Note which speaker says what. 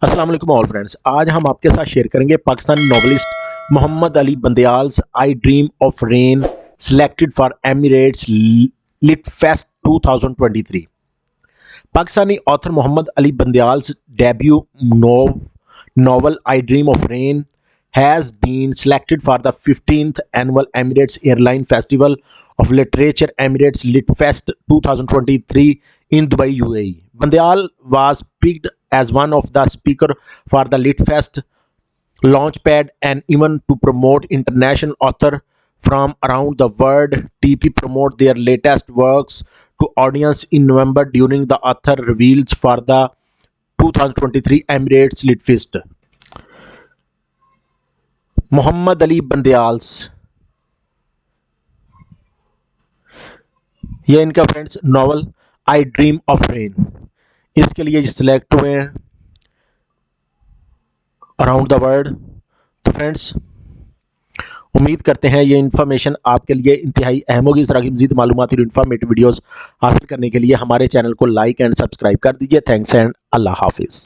Speaker 1: अस्सलाम वालेकुम all friends. आज हम आपके साथ शेयर करेंगे Pakistani novelist Mohammad Ali Bandial's I dream of rain selected for Emirates LitFest 2023। Pakistani author Mohammad Ali Bandial's debut novel I Dream of Rain has been selected for the 15th annual Emirates Airline Festival of Literature Emirates LitFest 2023 in Dubai, UAE. Bandial was picked as one of the speakers for the LitFest launchpad and even to promote international authors from around the world. TP promote their latest works to audience in November during the author reveals for the 2023 Emirates LitFest. Mohammad Ali Bandial's, ये इनका friends novel I dream of rain, इसके लिए select हुए हैं around the world. तो friends उम्मीद करते हैं ये इन्फॉर्मेशन आपके लिए इंतहाई अहम होगी। इस तरह की मज़ीद मालूमाती और इन्फॉर्मेटिव वीडियोस हासिल करने के लिए हमारे चैनल को लाइक एंड सब्सक्राइब कर दीजिए। थैंक्स एंड अल्लाह हाफिज़।